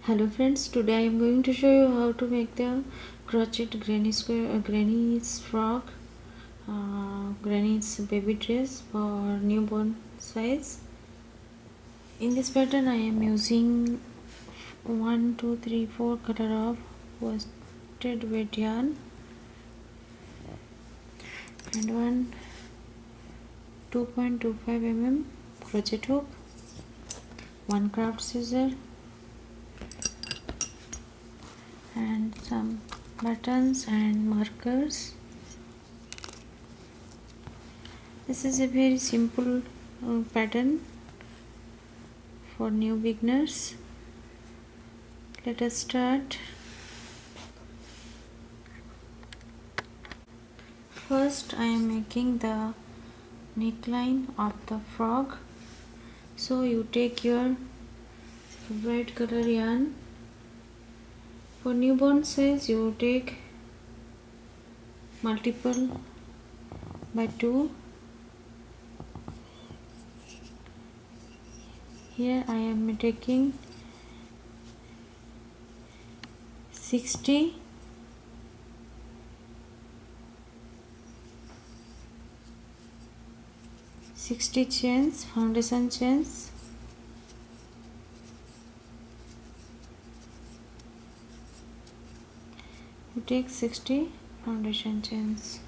Hello friends, today I am going to show you how to make the crochet granny's frock, granny's baby dress for newborn size. In this pattern I am using 1, 2, 3, 4 color of worsted weight yarn and one 2.25 mm crochet hook, one craft scissor and some buttons and markers. This is a very simple pattern for new beginners. Let us start. First I am making the neckline of the frog. So you take your bright color yarn. For newborn size you take multiple by 2. Here I am taking 60 chains, foundation chains. You take 60 foundation chains.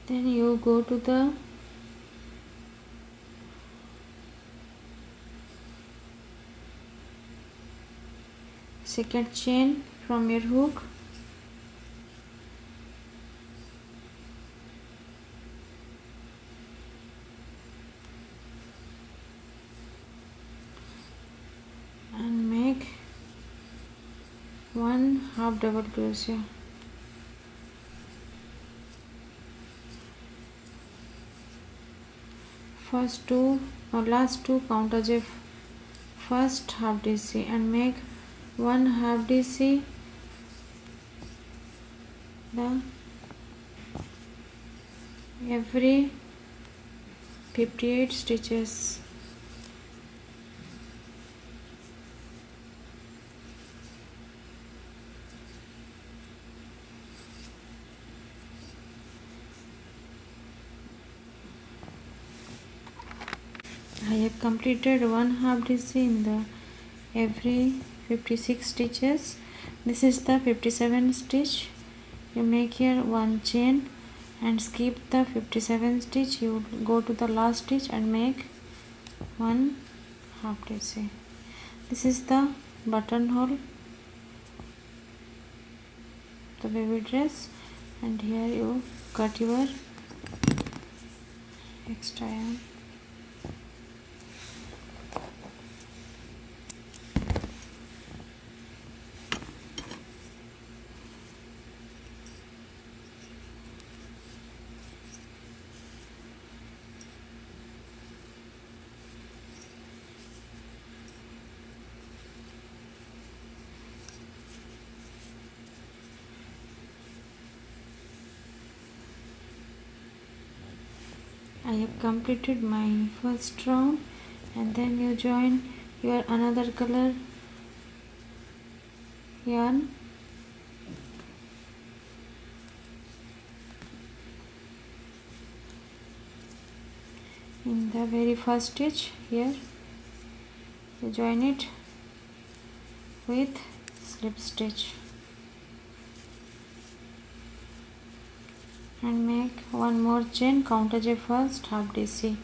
Then you go to the second chain from your hook. And make one half double crochet. First two or last two count as a first half DC and make one half DC the every 58 stitches. I have completed one half DC in the every 56 stitches. This is the 57 stitch. You make here one chain and skip the 57 stitch. You go to the last stitch and make one half DC. This is the buttonhole, the baby dress, and here you cut your extra yarn. I have completed my first round, and then you join your another color yarn in the very first stitch. Here you join it with slip stitch and make one more chain, count as a first half DC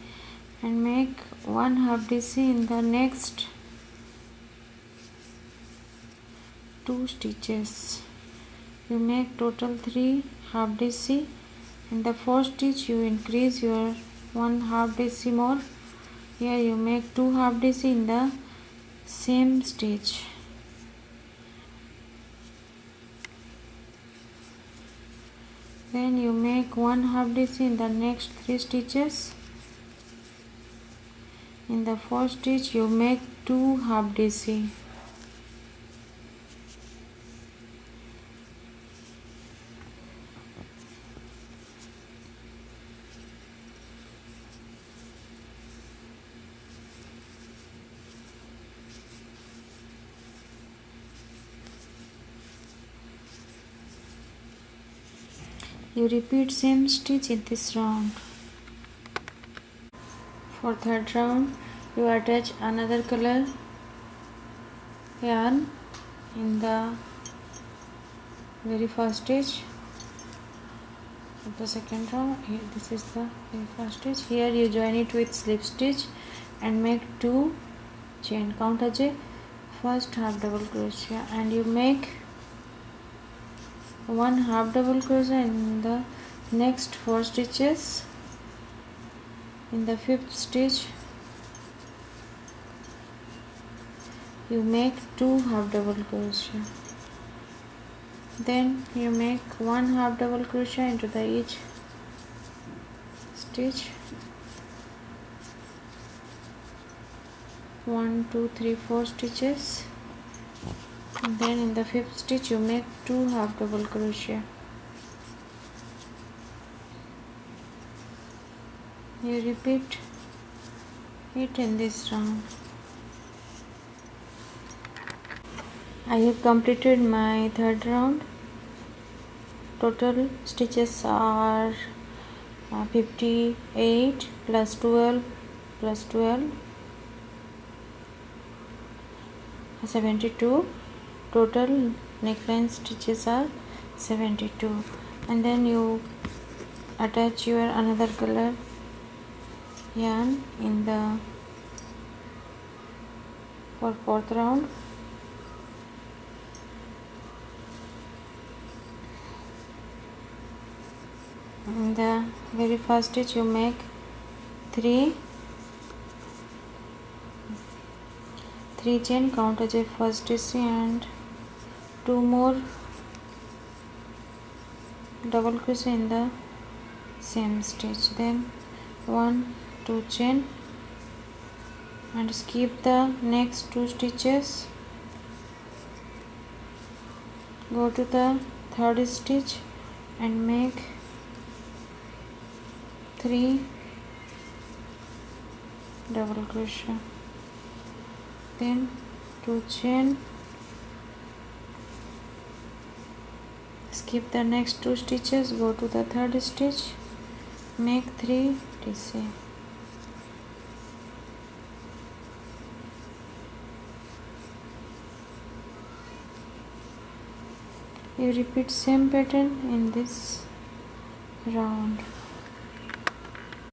and make one half DC in the next 2 stitches. You make total 3 half DC. In the fourth stitch you increase your 1 half DC more. Here you make 2 half DC in the same stitch. Then you make 1 half DC in the next 3 stitches. In the fourth stitch you make 2 half DC. You repeat same stitch in this round. For third round, you attach another color yarn in the very first stitch of the second round. Here, this is the very first stitch. Here you join it with slip stitch and make 2 chain. Count as a first half double crochet, and you make 1 half double crochet in the next 4 stitches. In the 5th stitch you make 2 half double crochet, then you make 1 half double crochet into the each stitch. 1 2 3 4 stitches, and then in the 5th stitch you make 2 half double crochet. You repeat it in this round. I have completed my third round. Total stitches are 58 plus 12 plus 12 72. Total neckline stitches are 72, and then you attach your another color yarn in the for fourth round. In the very first stitch you make 3 chain. Count as a first stitch and 2 more double crochet in the same stitch, then 1 2 chain and skip the next 2 stitches. Go to the third stitch and make 3 double crochet, then 2 chain, skip the next 2 stitches, go to the third stitch, make 3 TC. You repeat same pattern in this round.